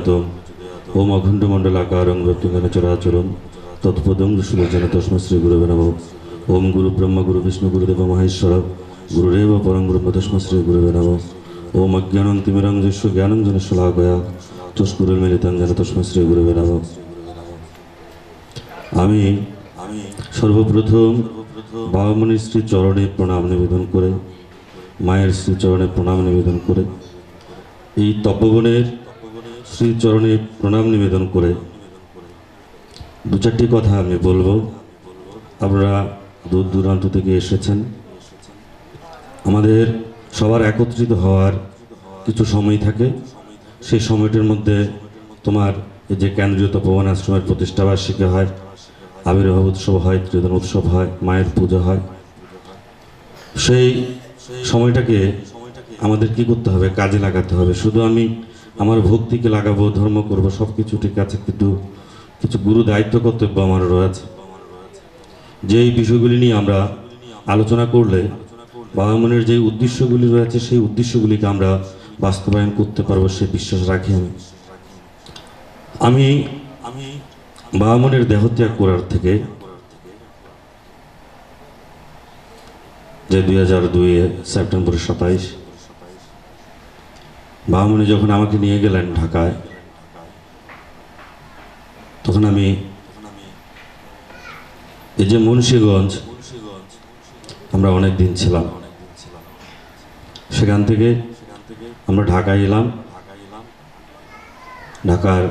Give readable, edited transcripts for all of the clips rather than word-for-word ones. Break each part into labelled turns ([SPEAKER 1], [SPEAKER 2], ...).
[SPEAKER 1] प्रचोदयात् ओम अखंडमंडलाकारं व्यक्तिगण चराचरं तत्पदं सुलोचन तस्मै श्री गुरुवे नमः। ओम गुरु ब्रह्म गुरु विष्णु गुरुदेव महेश्वर गुरुरेव परं ब्रह्म तस्मै श्री गुरुवे नमः। ओम अज्ञानं तिमिरं यस्य ज्ञानं जनशलाकया तस्कुरुन्मिलितं येन तस्मै श्री गुरुवे नमः। আমি সর্বপ্রথম বাবামণির শ্রী চরণে প্রণাম নিবেদন করে, মায়ের শ্রী চরণে প্রণাম নিবেদন করে, এই তপবনের শ্রী চরণে প্রণাম নিবেদন করে দু চারটি কথা আমি বলবো। আপনারা দূর দূরান্ত থেকে এসেছেন, আমাদের সবার একত্রিত হওয়ার কিছু সময় থাকে। সেই সময়টির মধ্যে তোমার এই যে কেন্দ্রীয় তপবন আশ্রমের প্রতিষ্ঠাবার্ষিকী হয়, আবির্ভাব উৎসব হয়, ত্রিদন উৎসব হয়, মায়ের পুজো হয়। সেই সময়টাকে আমাদের কি করতে হবে? কাজে লাগাতে হবে। শুধু আমি আমার ভক্তিকে লাগাবো, ধর্ম করব, সব কিছু ঠিক আছে, কিন্তু কিছু গুরু দায়িত্ব কর্তব্য আমার রয়েছে। যেই বিষয়গুলি নিয়ে আমরা আলোচনা করলে বাবামণির যে উদ্দেশ্যগুলি রয়েছে সেই উদ্দেশ্যগুলিকে আমরা বাস্তবায়ন করতে পারবো, সে বিশ্বাস রাখি আমি। বাবামণির দেহত্যাগ করার থেকে যে 2002 সেপ্টেম্বর 27 বাবামণি যখন আমাকে নিয়ে গেলেন ঢাকায়, তখন আমি এই যে মুন্সিগঞ্জ আমরা অনেক দিন ছিলাম, সেখান থেকে আমরা ঢাকায় এলাম। ঢাকার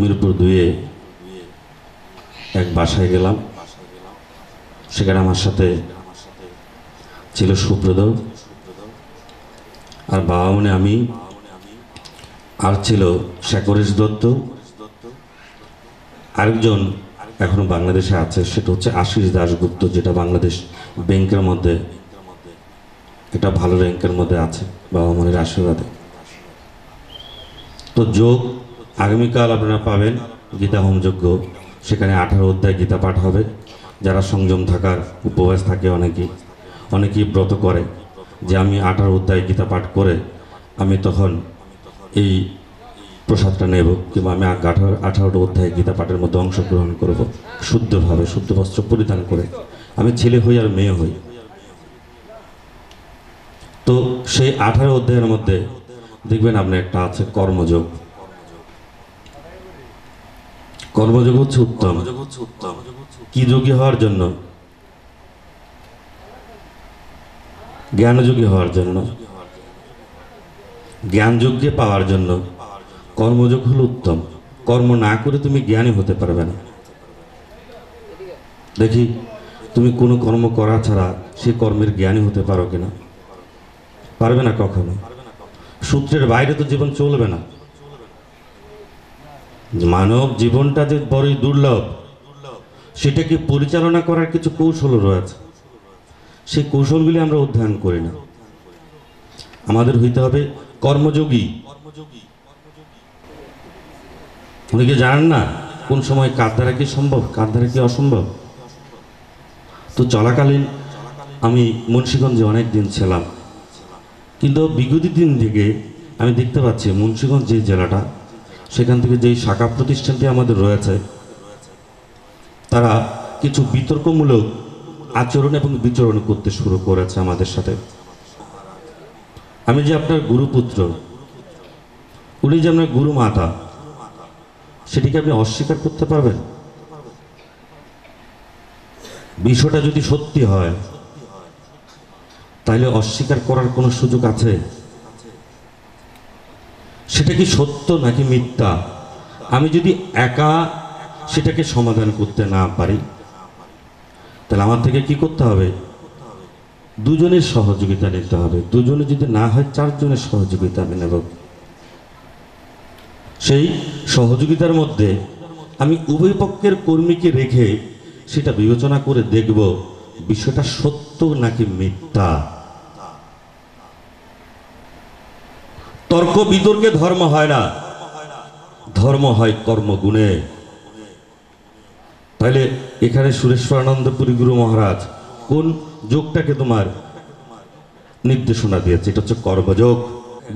[SPEAKER 1] মিরপুর 2-এ এক বাসায় গেলাম। সেখানে আমার সাথে ছিল সুব্রত আর বাবামণি, আমি আর ছিল শেখরেশ দত্ত, আরেকজন এখনো বাংলাদেশে আছে, সেটা হচ্ছে আশিস দাশগুপ্ত, যেটা বাংলাদেশ ব্যাংকের মধ্যে একটা ভালো র্যাঙ্কের মধ্যে আছে বাবামণির আশীর্বাদে। তো যোগ আগামীকাল আপনারা পাবেন গীতা হোমযজ্ঞ, সেখানে 18 অধ্যায় গীতা পাঠ হবে। যারা সংযম থাকার উপবাস থাকে, অনেকেই ব্রত করে যে আমি 18 অধ্যায় গীতা পাঠ করে আমি তখন এই প্রসাদটা নেব, কিংবা আমি 18টা অধ্যায় গীতা পাঠের মধ্যে অংশগ্রহণ করব শুদ্ধভাবে, শুদ্ধ বস্ত্র পরিধান করে। আমি ছেলে হই আর মেয়ে হই। তো সেই 18 অধ্যায়ের মধ্যে দেখবেন আপনি একটা আছে কর্মযোগ। কর্মযোগ হচ্ছে উত্তম। কি যোগী হওয়ার জন্য? জ্ঞানযোগী হওয়ার জন্য, জ্ঞানযোগ্যে পাওয়ার জন্য কর্মযোগ হলো উত্তম। কর্ম না করে তুমি জ্ঞানী হতে পারবে না। দেখি তুমি কোনো কর্ম করা ছাড়া সেই কর্মের জ্ঞানী হতে পারো কিনা? পারবে না কখনো। সূত্রের বাইরে তো জীবন চলবে না। মানব জীবনটা যে বড়ই দুর্লভ, সেটাকে পরিচালনা করার কিছু কৌশল রয়েছে। সেই কৌশলগুলি আমরা অধ্যয়ন করি না। আমাদের হইতে হবে কর্মযোগী। অনেকে জানেন না কোন সময় কার দ্বারা কি সম্ভব, কার দ্বারা কি অসম্ভব। তো চলাকালীন আমি মুন্সিগঞ্জে অনেক দিন ছিলাম, কিন্তু বিগত দিন থেকে আমি দেখতে পাচ্ছি মুন্সিগঞ্জ যে জেলাটা, সেখান থেকে যেই শাখা প্রতিষ্ঠানটি আমাদের রয়েছে, তারা কিছু বিতর্কমূলক আচরণ এবং বিচরণ করতে শুরু করেছে আমাদের সাথে। আমি যে আপনার গুরুপুত্র, উনি যে আপনার গুরু মাতা, সেটিকে আপনি অস্বীকার করতে পারবেন? বিষয়টা যদি সত্যি হয় তাহলে অস্বীকার করার কোনো সুযোগ আছে? সেটা কি সত্য নাকি মিথ্যা? আমি যদি একা সেটাকে সমাধান করতে না পারি, তাহলে আমার থেকে কি করতে হবে? দুজনের সহযোগিতা নিতে হবে। দুজনে যদি না হয় 4 জনের সহযোগিতা আমি নেব। সেই সহযোগিতার মধ্যে আমি উভয় পক্ষের কর্মীকে রেখে সেটা বিবেচনা করে দেখব বিষয়টা সত্য নাকি মিথ্যা। তর্ক বিতর্কে ধর্ম হয় না, ধর্ম হয় কর্মগুণে। তাহলে এখানে সুরেশ্বরানন্দপুরী গুরু মহারাজ কোন যোগটাকে তোমার নির্দেশনা দিয়েছে? এটা হচ্ছে কর্মযোগ।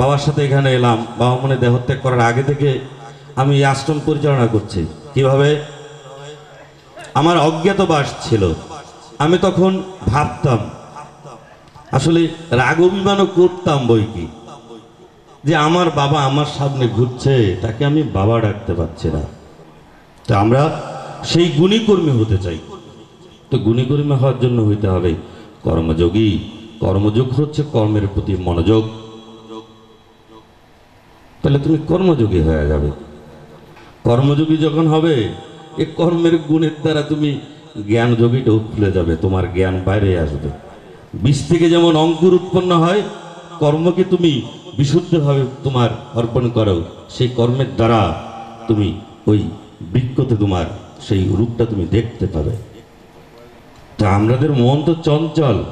[SPEAKER 1] বাবার সাথে এখানে এলাম, বাবা মনে দেহত্যাগ করার আগে থেকে আমি এই আশ্রম পরিচালনা করছি। কিভাবে? আমার অজ্ঞাতবাস ছিল। আমি তখন ভাবতাম, আসলে রাগ অভিমানও করতাম বই কি, যে আমার বাবা আমার সামনে ঘুরছে, তাকে আমি বাবা ডাকতে পারছি না। তো আমরা সেই গুণীকর্মী হতে চাই। তো গুণীকর্মী হওয়ার জন্য হইতে হবে কর্মযোগী। কর্মযোগ হচ্ছে কর্মের প্রতি মনোযোগ। তাহলে তুমি কর্মযোগী হয়ে যাবে। কর্মযোগী যখন হবে, এই কর্মের গুণের দ্বারা তুমি জ্ঞান যোগীটাও খুলে যাবে, তোমার জ্ঞান বাইরে আসবে। বীজ থেকে যেমন অঙ্কুর উৎপন্ন হয়, কর্মকে তুমি বিশুদ্ধভাবে তোমার অর্পণ করো, সেই কর্মের দ্বারা তুমি ওই বৃক্ষতে তোমার সেই রূপটা তুমি দেখতে পাবে। তা আমাদের মন তো চঞ্চল,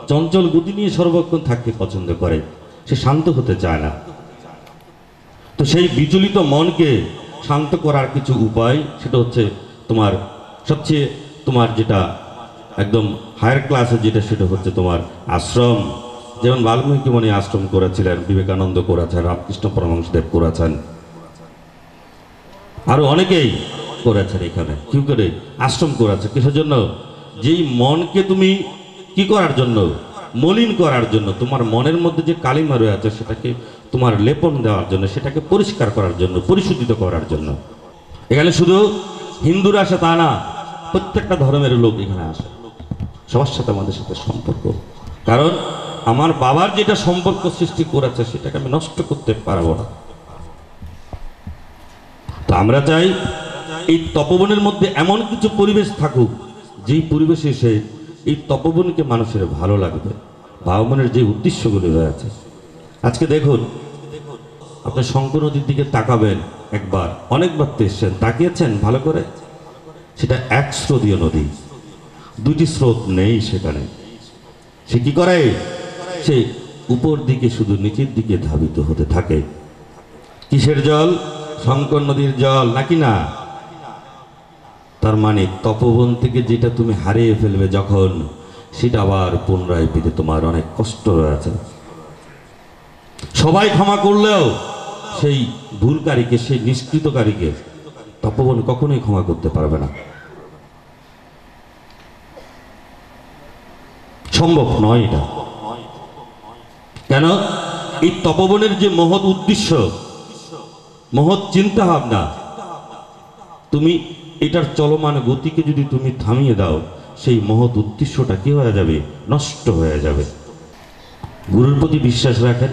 [SPEAKER 1] চঞ্চল গতি নিয়ে সর্বক্ষণ থাকতে পছন্দ করে, সে শান্ত হতে চায় না। তো সেই বিচলিত মনকে শান্ত করার কিছু উপায়, সেটা হচ্ছে তোমার সবচেয়ে তোমার যেটা একদম হায়ার ক্লাসে যেটা, সেটা হচ্ছে তোমার আশ্রম। যেমন বাল্মীকি মুনি আশ্রম করেছিলেন, বিবেকানন্দ করেছেন, রামকৃষ্ণ পরমহংসদেব করেছেন, আরো অনেকেই করেছেন। এখানে কি করে আশ্রম করেছে? কিসের জন্য? যেই মনকে তুমি কি করার জন্য? মলিন করার জন্য। তোমার মনের মধ্যে যে কালিমা রয়েছে সেটাকে তোমার লেপন দেওয়ার জন্য, সেটাকে পরিষ্কার করার জন্য, পরিশুদ্ধিত করার জন্য। এখানে শুধু হিন্দুরা আসে তা না, প্রত্যেকটা ধর্মের লোক এখানে আসে। সবার সাথে আমাদের সাথে সম্পর্ক, কারণ আমার বাবার যেটা সম্পর্ক সৃষ্টি করেছে সেটাকে আমি নষ্ট করতে পারবো না। তো আমরা চাই এই তপবনের মধ্যে এমন কিছু পরিবেশ থাকুক, যেই পরিবেশে এসে এই তপবনকে মানুষের ভালো লাগবে। বাবা-মনের যে উদ্দেশ্যগুলি রয়েছে, আজকে দেখুন, আপনি শঙ্কর নদীর দিকে তাকাবেন একবার, অনেকবার তো এসছেন, তাকিয়েছেন ভালো করে? সেটা এক স্রোতীয় নদী, দুটি স্রোত নেই সেখানে। সে কি করে? সে উপর দিকে শুধু নিচের দিকে ধাবিত হতে থাকে। কিসের জল? শঙ্কর নদীর জল, নাকি না? তার মানে তপবন থেকে যেটা তুমি হারিয়ে ফেলবে যখন, সেটা আবার পুনরায় পেতে তোমার অনেক কষ্ট রয়েছে। সবাই ক্ষমা করলেও সেই ভুলকারীকে, সেই নিষ্কৃতকারীকে তপবন কখনোই ক্ষমা করতে পারবে না, সম্ভব নয় এটা। কেন? এই তপবনের যে মহৎ উদ্দেশ্য, মহৎ চিন্তা ভাবনা, তুমি এটার চলমান গতিকে যদি তুমি থামিয়ে দাও, সেই মহৎ উদ্দেশ্যটা কি হয়ে যাবে? নষ্ট হয়ে যাবে। গুরুর প্রতি বিশ্বাস রাখেন,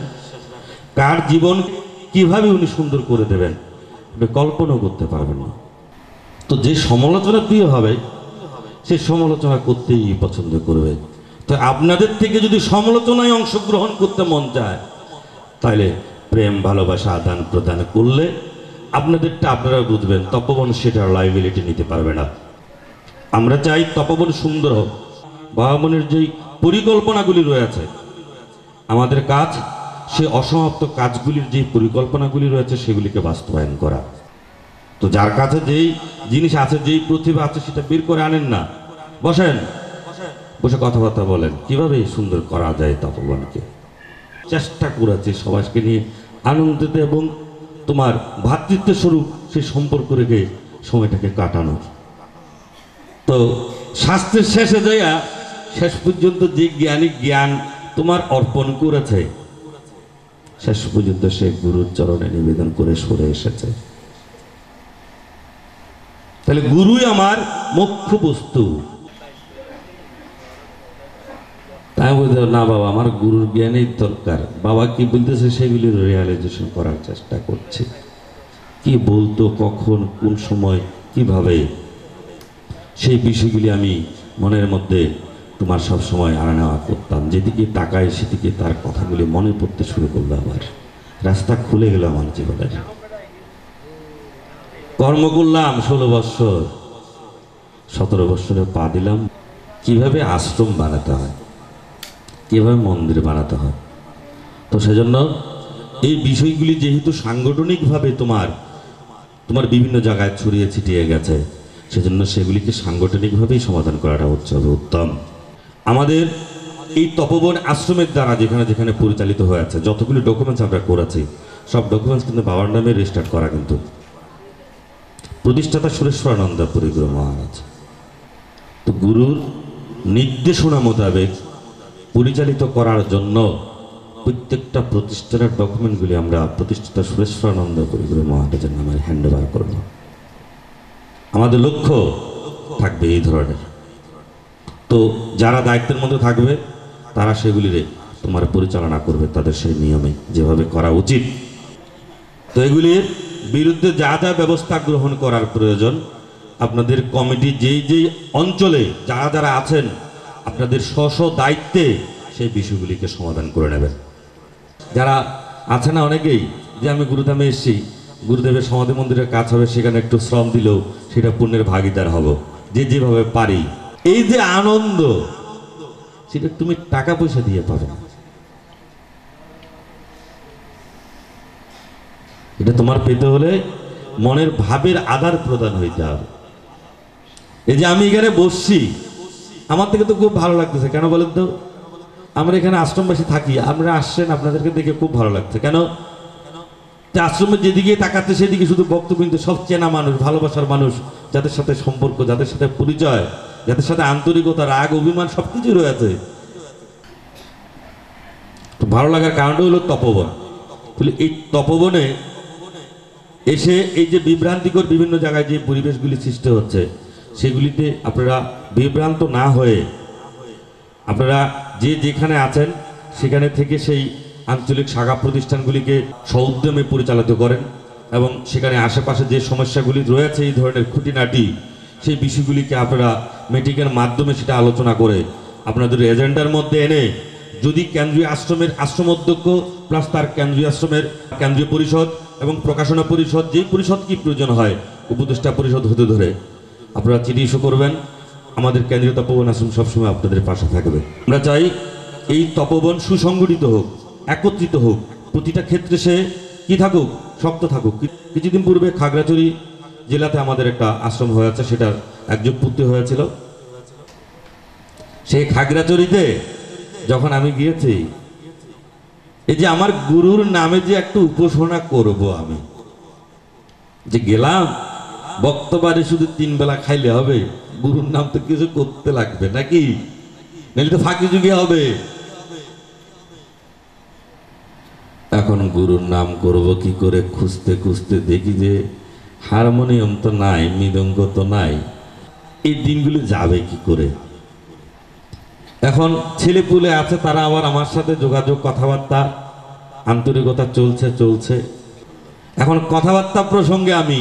[SPEAKER 1] কার জীবন কিভাবে উনি সুন্দর করে দেবেন আপনি কল্পনাও করতে পারবেন না। তো যে সমালোচনা প্রিয় হবে, সে সমালোচনা করতেই পছন্দ করবে। তো আপনাদের থেকে যদি সমালোচনায় অংশগ্রহণ করতে মন চায়, তাহলে প্রেম ভালোবাসা আদান প্রদান করলে আপনাদেরটা আপনারা বুঝবেন। তপবন সেটার লাইবিলিটি নিতে পারবে না। আমরা চাই তপবন সুন্দর হোক। বাবা-মনের যেই পরিকল্পনাগুলি রয়েছে, আমাদের কাজ সে অসমাপ্ত কাজগুলির যে পরিকল্পনাগুলি রয়েছে সেগুলিকে বাস্তবায়ন করা। তো যার কাছে যেই জিনিস আছে, যেই প্রতিভা আছে, সেটা বের করে আনেন না, বসেন, বসে কথাবার্তা বলেন কিভাবে সুন্দর করা যায় তপবনকে। চেষ্টা করেছে সবাইকে নিয়ে আনন্দিত এবং তোমার ভ্রাতৃত্ব স্বরূপ সেই সম্পর্ক রেখে সময়টাকে কাটানো। তো শাস্ত্রের শেষে যাইয়া শেষ পর্যন্ত যে জ্ঞানী জ্ঞান তোমার অর্পণ করেছে, শেষ পর্যন্ত সে গুরুর চরণে নিবেদন করে সরে এসেছে। তাহলে গুরুই আমার মুখ্য বস্তু। তাই বলতে না বাবা, আমার গুরুর জ্ঞানের দরকার। বাবা কি বলতেছে সেগুলির রিয়ালাইজেশন করার চেষ্টা করছে। কি বলতো, কখন, কোন সময়, কিভাবে, সেই বিষয়গুলি আমি মনের মধ্যে তোমার সব সময় আনা নেওয়া করতাম। যেদিকে তাকায় সেদিকে তার কথাগুলি মনে পড়তে শুরু করলো। আবার রাস্তা খুলে গেল আমার জীবনের। কর্ম করলাম 16 বৎসর, 17 বৎসরে পা দিলাম কিভাবে আশ্রম বানাতে হয়, কিভাবে মন্দির বানাতে হয়। তো সেজন্য এই বিষয়গুলি যেহেতু সাংগঠনিকভাবে তোমার বিভিন্ন জায়গায় ছড়িয়ে ছিটিয়ে গেছে, সেজন্য সেগুলিকে সাংগঠনিকভাবেই সমাধান করাটা হচ্ছে উত্তম। আমাদের এই তপবন আশ্রমের দ্বারা যেখানে যেখানে পরিচালিত হয়েছে, যতগুলি ডকুমেন্টস আমরা করেছি, সব ডকুমেন্টস কিন্তু বাবার নামে রেজিস্টার করা। কিন্তু প্রতিষ্ঠাতা সুরেশ্বরানন্দ পরিগুরু মহারাজ। তো গুরুর নির্দেশনা মোতাবেক পরিচালিত করার জন্য প্রত্যেকটা প্রতিষ্ঠানের ডকুমেন্টগুলি আমরা প্রতিষ্ঠাতা সুরেশ্বরানন্দ পরিগুরু মহারাজের নামে হ্যান্ড ওভার করব। আমাদের লক্ষ্য থাকবে এই ধরনের। তো যারা দায়িত্বের মধ্যে থাকবে তারা সেগুলিরে তোমার পরিচালনা করবে তাদের সেই নিয়মে যেভাবে করা উচিত। তো এগুলির বিরুদ্ধে যা যা ব্যবস্থা গ্রহণ করার প্রয়োজন আপনাদের কমিটি যেই যেই অঞ্চলে যারা যারা আছেন আপনাদের স্ব দায়িত্বে সেই বিষয়গুলিকে সমাধান করে নেবেন। যারা আছে না অনেকেই যে আমি গুরুধামে এসেছি, গুরুদেবের সমাধি মন্দিরের কাজ হবে, সেখানে একটু শ্রম দিলেও সেটা পুণ্যের ভাগিদার হব, যে যেভাবে পারি। এই যে আনন্দ সেটা তুমি টাকা পয়সা দিয়ে পাবে না, এটা তোমার পেতে হলে মনের ভাবের আদার প্রদান হইতে হবে। এই যে আমি এখানে বসছি, আমার থেকে তো খুব ভালো লাগতেছে। কেন বলেন তো? আমরা এখানে আশ্রমবাসী থাকি, আমরা আসছেন, আপনাদেরকে দেখে খুব ভালো লাগছে। কেন? আশ্রমের যেদিকে তাকাচ্ছে সেদিকে শুধু বক্তবৃন্দ, সব চেনা মানুষ, ভালোবাসার মানুষ, যাদের সাথে সম্পর্ক, যাদের সাথে পরিচয়, যাদের সাথে আন্তরিকতা, রাগ, অভিমান সবকিছু রয়েছে। তো ভালো লাগার কারণটা হলো তপবন। এই তপবনে এসে এই যে বিভ্রান্তিকর বিভিন্ন জায়গায় যে পরিবেশগুলি সৃষ্টি হচ্ছে সেগুলিতে আপনারা বিভ্রান্ত না হয়ে আপনারা যে যেখানে আছেন সেখানে থেকে সেই আঞ্চলিক শাখা প্রতিষ্ঠানগুলিকে সউদ্যমে পরিচালিত করেন এবং সেখানে আশেপাশে যে সমস্যাগুলি রয়েছে এই ধরনের খুঁটিনাটি সেই বিষয়গুলিকে আপনারা মিটিংয়ের মাধ্যমে সেটা আলোচনা করে আপনাদের এজেন্ডার মধ্যে এনে যদি কেন্দ্রীয় আশ্রমের আশ্রম অধ্যক্ষ প্লাস তার কেন্দ্রীয় আশ্রমের কেন্দ্রীয় পরিষদ এবং প্রকাশনা পরিষদ, যেই পরিষদ কি প্রয়োজন হয় উপদেষ্টা পরিষদ হতে ধরে আপনারা চিঠি ইস্যু করবেন। আমাদের কেন্দ্রীয় তপবন আশ্রম সবসময় আপনাদের পাশে থাকবে। আমরা চাই এই তপবন সুসংগঠিত হোক, একত্রিত হোক, প্রতিটা ক্ষেত্রে সে কি থাকুক, শক্ত থাকুক। কিছুদিন পূর্বে খাগড়াছড়ি জেলাতে আমাদের একটা আশ্রম হয়েছে, সেটার একযোগ পূর্তি হয়েছিল। সেই খাগড়াছড়িতে যখন আমি গিয়েছি, এই যে আমার গুরুর নামে যে একটু উপাসনা করব, আমি যে গেলাম, বক্তব্যে শুধু 3 বেলা খাইলে হবে? গুরুর নাম তো কিছু করতে লাগবে নাকি, নাহলে তো ফাঁকি যুগে হবে। এখন গুরুর নাম করব কি করে খুঁজতে খুঁজতে দেখি যে হারমোনিয়াম তো নাই, মৃদঙ্গ তো নাই, এই দিনগুলো যাবে কি করে? এখন ছেলেপুলে আছে, তারা আবার আমার সাথে যোগাযোগ, কথাবার্তা, আন্তরিকতা চলছে। এখন কথাবার্তা প্রসঙ্গে আমি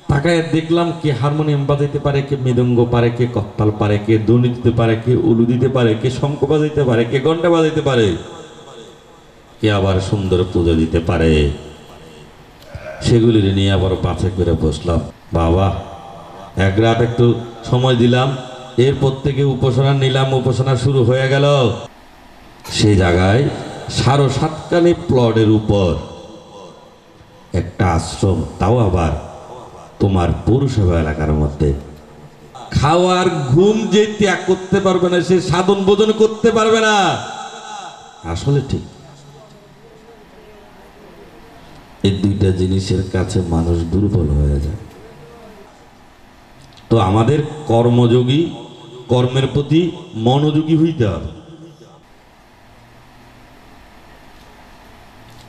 [SPEAKER 1] তাকায় দেখলাম কে হারমোনিয়াম বাজাইতে পারে, কে মৃদঙ্গ পারে, কে করতাল পারে, কে ধ্বনি দিতে পারে, কে উলু দিতে পারে, কে শঙ্খ বাজাইতে পারে, কে ঘন্টা বাজাইতে পারে, কে আবার সুন্দর পুজো দিতে পারে। সেগুলি নিয়ে আবার পাশে করে বসলাম। বাবা, এক রাত একটু সময় দিলাম, এরপর থেকে উপাসনা নিলাম, উপাসনা শুরু হয়ে গেল। সেই জায়গায় 7.5 প্লটের উপর একটা আশ্রম, তাও আবার তোমার পৌরসভা এলাকার মধ্যে। খাওয়ার ঘুম যে ত্যাগ করতে পারবে না, সে সাধন ভোজন করতে পারবে না। আসলে ঠিক এই দুইটা জিনিসের কাছে মানুষ দুর্বল হয়ে যায়। তো আমাদের কর্মযোগী, কর্মের প্রতি মনোযোগী হইতে হবে।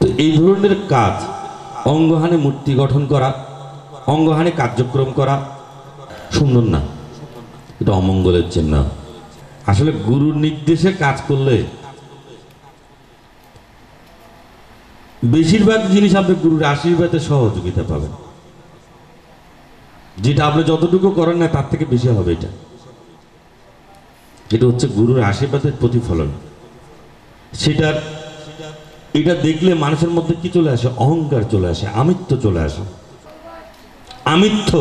[SPEAKER 1] তো এই ধরনের কাজ, অঙ্গহানি মূর্তি গঠন করা, অঙ্গহানি কার্যক্রম করা সুন্দর না, এটা অমঙ্গলের চিহ্ন। আসলে গুরুর নির্দেশে কাজ করলে বেশিরভাগ জিনিস আপনি গুরুর আশীর্বাদে সহযোগিতা পাবেন। যেটা আপনি যতটুকু করেন না তার থেকে বেশি হবে। এটা হচ্ছে গুরুর আশীর্বাদের প্রতিফলন। এটা দেখলে মানুষের মধ্যে কি চলে আসে? অহংকার চলে আসে, আমিত্ব চলে আসে, আমিত্ব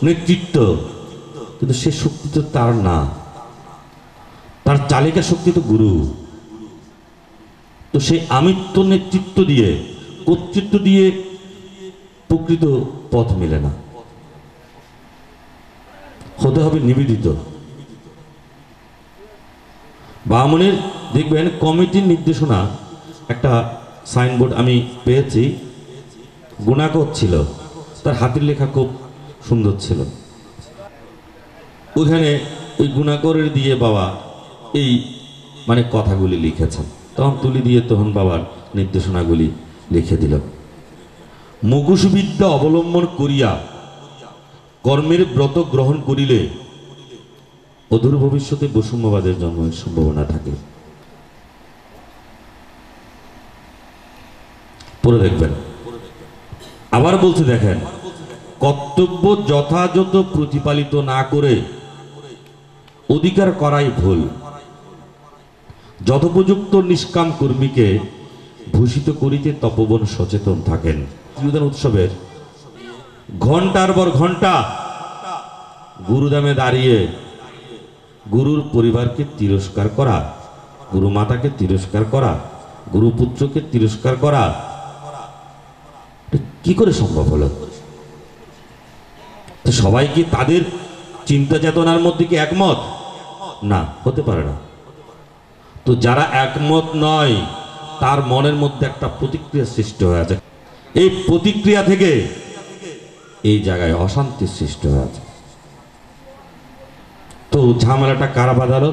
[SPEAKER 1] নেতৃত্ব। কিন্তু সে শক্তি তো তার না, তার চালিকা শক্তি তো গুরু। তো সেই আমিত্ব নেতৃত্ব দিয়ে, কর্তৃত্ব দিয়ে প্রকৃত পথ মেলে না, হতে হবে নিবেদিত। বামনের দেখবেন কমিটির নির্দেশনা, একটা সাইনবোর্ড আমি পেয়েছি, গুণাকর ছিল, তার হাতের লেখা খুব সুন্দর ছিল। ওইখানে ওই গুণাকরের দিয়ে বাবা এই মানে কথাগুলি লিখেছেন। তখন তুলি দিয়ে তখন বাবার নির্দেশনাগুলি লিখে দিল। মুখোশবিদ্যা অবলম্বন করিয়া কর্মের ব্রত গ্রহণ করিলে অদূর ভবিষ্যতে বৈষম্যবাদের জন্মের সম্ভাবনা থাকে। পরে দেখবেন আবার বলতে দেখেন, কর্তব্য যথাযথ প্রতিপালিত না করে অধিকার করাই ভুল। যথোপযুক্ত নিষ্কাম কর্মীকে ভূষিত করিতে তপবন সচেতন থাকেন। উৎসবের ঘন্টার পর ঘন্টা গুরুদামে দাঁড়িয়ে গুরুর পরিবারকে তিরস্কার করা, গুরু মাতাকে তিরস্কার করা, গুরুপুত্রকে তিরস্কার করা কি করে সম্ভব হলো? তো সবাই কি তাদের চিন্তা চেতনার মধ্যে কি একমত? না, হতে পারে না। তো যারা একমত নয় তার মনের মধ্যে একটা প্রতিক্রিয়া সৃষ্টি হয়ে আছে। এই প্রতিক্রিয়া থেকে এই জায়গায় অশান্তির সৃষ্টি হয়ে আছে। তো ঝামেলাটা কারা বাঁধালো?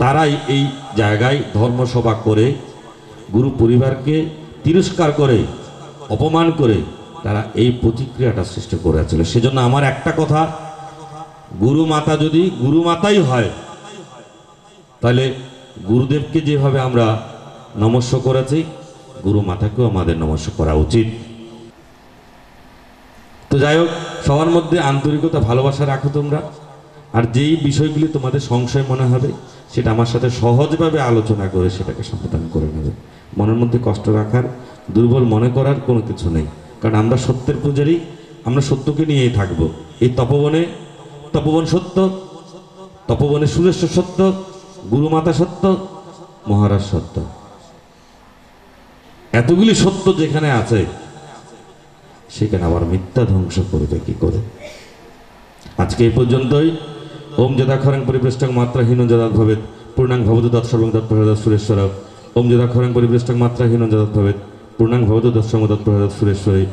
[SPEAKER 1] তারাই এই জায়গায় ধর্মসভা করে গুরু পরিবারকে তিরস্কার করে অপমান করে তারা এই প্রতিক্রিয়াটা সৃষ্টি করেছিল। সেজন্য আমার একটা কথা, গুরু মাতা যদি গুরু মাতাই হয় তাহলে গুরুদেবকে যেভাবে আমরা নমস্য করেছি গুরু মাতাকেও আমাদের নমস্য করা উচিত। তো যাই হোক, সবার মধ্যে আন্তরিকতা ভালোবাসা রাখো তোমরা। আর যেই বিষয়গুলি তোমাদের সংশয় মনে হবে সেটা আমার সাথে সহজভাবে আলোচনা করে সেটাকে সমাধান করে নেবে। মনের মধ্যে কষ্ট রাখার, দুর্বল মনে করার কোনো কিছু নেই, কারণ আমরা সত্যের পূজারী, আমরা সত্যকে নিয়েই থাকবো। এই তপবনে, তপবন সত্য, তপবনে সুরেশ্বর সত্য, গুরুমাতা সত্য, মহারাজ সত্য, এতগুলি সত্য যেখানে আছে সেখানে আবার মিথ্যা ধ্বংস করবে কি করে? আজকে এই পর্যন্তই। ওম যদাক্ষরং পরিপৃষ্টং মাত্রাহীন যদাৎ ভবেৎ পূর্ণাং ভবতু তৎসর্বং তৎপ্রসাদাৎ সুরেশ্বর। ওম যদাক্ষরং পরিপৃষ্টং মাত্রাহীন যদাৎ ভবেৎ পূর্ণাং ভবতু তৎসর্বং তৎপ্রসাদাৎ সুরেশ্বরী।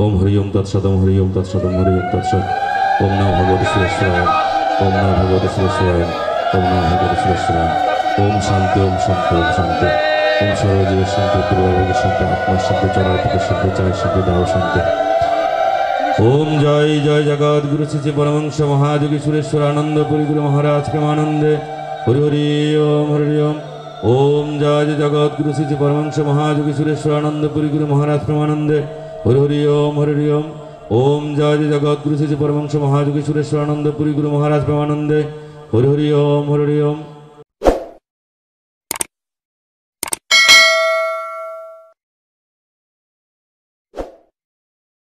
[SPEAKER 1] ওম হরি ওম তৎসদম হরি ওম তৎসদম হরি ওম তৎসৎ। ওম নমো ভগবতে সুরেশ্বরায়, ওম নমো ভগবতে সুরেশ্বরায়, ওম নমো ভগবতে সুরেশ্বরায়। ওম শান্তি, ওম শান্তি, ওম শান্তি। ওম সর্বজীবের শান্তি, পূর্বভাগের শান্তি, আত্মার শান্তি, চরাচরের শান্তি, চায়ের শান্তি, দাও শান্তি। ओम जय जय जगत गुरु श्री परमहंस महायोगी सुरेश्वर आनंद पुरी गुरु महाराज प्रेमानंदे हरि हरि ओम हरि ओम। ओम जय जय जगत गुरु श्री परमहंस महायोगी सुरेश्वर आनंद पुरी गुरु महाराज प्रेमानंदे हरि हरि ओम हरि ओम। ओम जय जय जगत गुरु श्री परमहंस महायोगी सुरेश्वर आनंद पुरी गुरु महाराज प्रेमानंदे हरि हरि ओम हरि ओम।